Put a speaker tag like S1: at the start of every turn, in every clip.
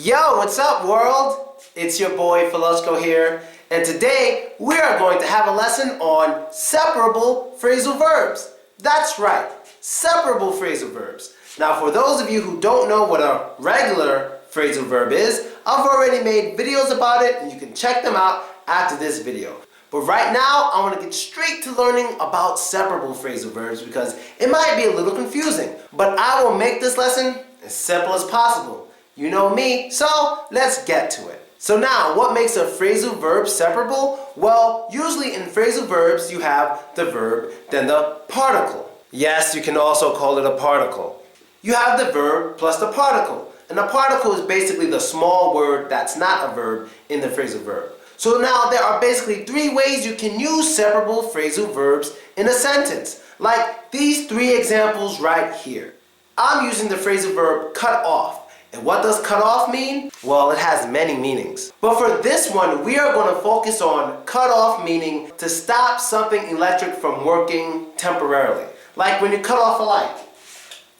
S1: Yo, what's up world? It's your boy Phrasal here, and today we are going to have a lesson on separable phrasal verbs. That's right, separable phrasal verbs. Now for those of you who don't know what a regular phrasal verb is, I've already made videos about it and you can check them out after this video. But right now, I want to get straight to learning about separable phrasal verbs because it might be a little confusing. But I will make this lesson as simple as possible. You know me, so let's get to it. So now, what makes a phrasal verb separable? Well, usually in phrasal verbs, you have the verb, then the particle. Yes, you can also call it a particle. You have the verb plus the particle. And the particle is basically the small word that's not a verb in the phrasal verb. So now there are basically three ways you can use separable phrasal verbs in a sentence. Like these three examples right here. I'm using the phrasal verb cut off. And what does cut off mean? Well, it has many meanings. But for this one, we are going to focus on cut off, meaning to stop something electric from working temporarily. Like when you cut off a light.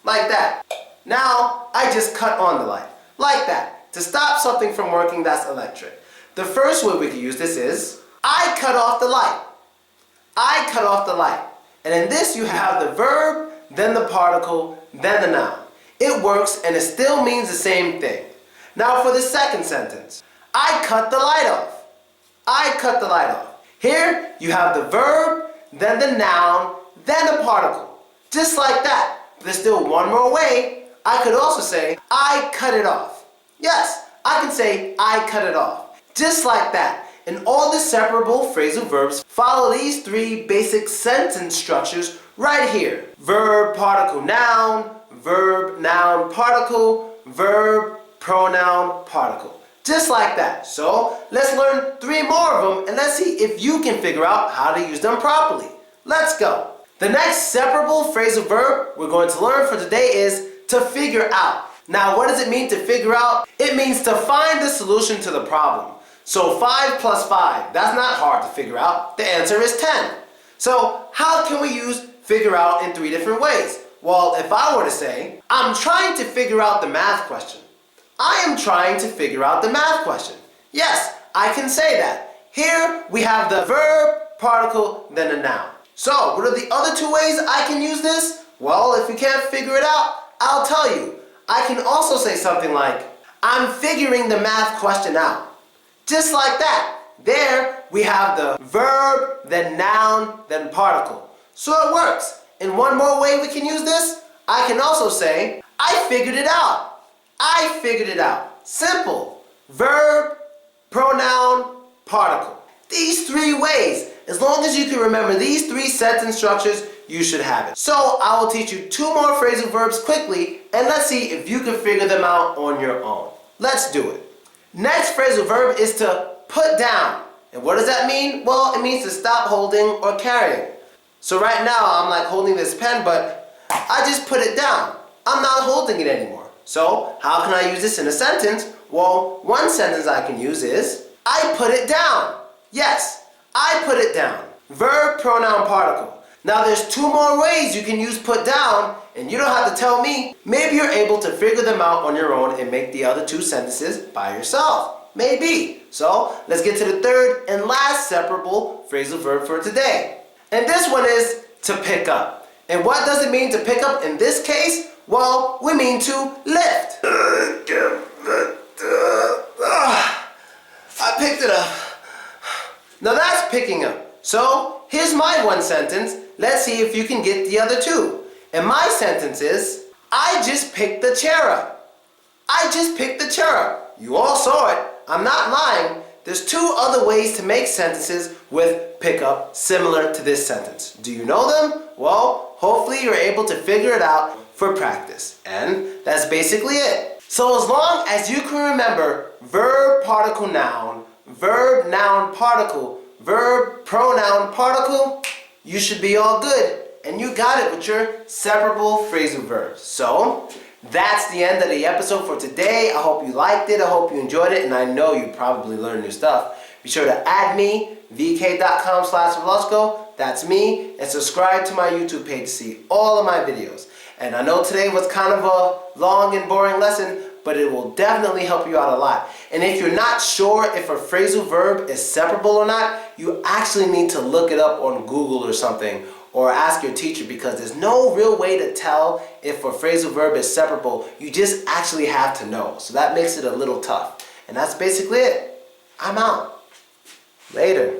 S1: Like that. Now, I just cut on the light. Like that. To stop something from working that's electric. The first way we can use this is, I cut off the light. I cut off the light. And in this you have the verb, then the particle, then the noun. It works and it still means the same thing. Now for the second sentence. I cut the light off. I cut the light off. Here you have the verb, then the noun, then the particle. Just like that. But there's still one more way. I could also say, I cut it off. Yes, I can say, I cut it off. Just like that. And all the separable phrasal verbs follow these three basic sentence structures right here. Verb, particle, noun. Verb, noun, particle. Verb, pronoun, particle. Just like that. So let's learn three more of them and let's see if you can figure out how to use them properly. Let's go. The next separable phrasal verb we're going to learn for today is to figure out. Now what does it mean to figure out? It means to find the solution to the problem. So 5 plus 5, that's not hard to figure out. The answer is 10. So how can we use figure out in three different ways? Well, if I were to say, I'm trying to figure out the math question. I am trying to figure out the math question. Yes, I can say that. Here we have the verb, particle, then a noun. So, what are the other two ways I can use this? Well, if you can't figure it out, I'll tell you. I can also say something like, I'm figuring the math question out. Just like that. There we have the verb, then noun, then particle. So it works. And one more way we can use this, I can also say, I figured it out. I figured it out. Simple. Verb, pronoun, particle. These three ways. As long as you can remember these three sentence structures, you should have it. So I will teach you two more phrasal verbs quickly, and let's see if you can figure them out on your own. Let's do it. Next phrasal verb is to put down. And what does that mean? Well, it means to stop holding or carrying. So right now, I'm like holding this pen, but I just put it down. I'm not holding it anymore. So how can I use this in a sentence? Well, one sentence I can use is, I put it down. Yes, I put it down. Verb, pronoun, particle. Now there's two more ways you can use put down, and you don't have to tell me. Maybe you're able to figure them out on your own and make the other two sentences by yourself. Maybe. So let's get to the third and last separable phrasal verb for today. And this one is to pick up. And what does it mean to pick up in this case? Well, we mean to lift. I picked it up. Now that's picking up. So here's my one sentence. Let's see if you can get the other two. And my sentence is, I just picked the chair up. I just picked the chair up. You all saw it. I'm not lying. There's two other ways to make sentences with pick up similar to this sentence. Do you know them? Well, hopefully you're able to figure it out for practice. And that's basically it. So as long as you can remember verb, particle, noun, verb, noun, particle, verb, pronoun, particle, you should be all good. And you got it with your separable phrasal verbs. So that's the end of the episode for today. I hope you liked it. I hope you enjoyed it. And I know you probably learned new stuff. Be sure to add me, vk.com/Velasco. That's me. And subscribe to my YouTube page to see all of my videos. And I know today was kind of a long and boring lesson, but it will definitely help you out a lot. And if you're not sure if a phrasal verb is separable or not, you actually need to look it up on Google or something, or ask your teacher, because there's no real way to tell if a phrasal verb is separable. You just actually have to know. So that makes it a little tough. And that's basically it. I'm out. Later.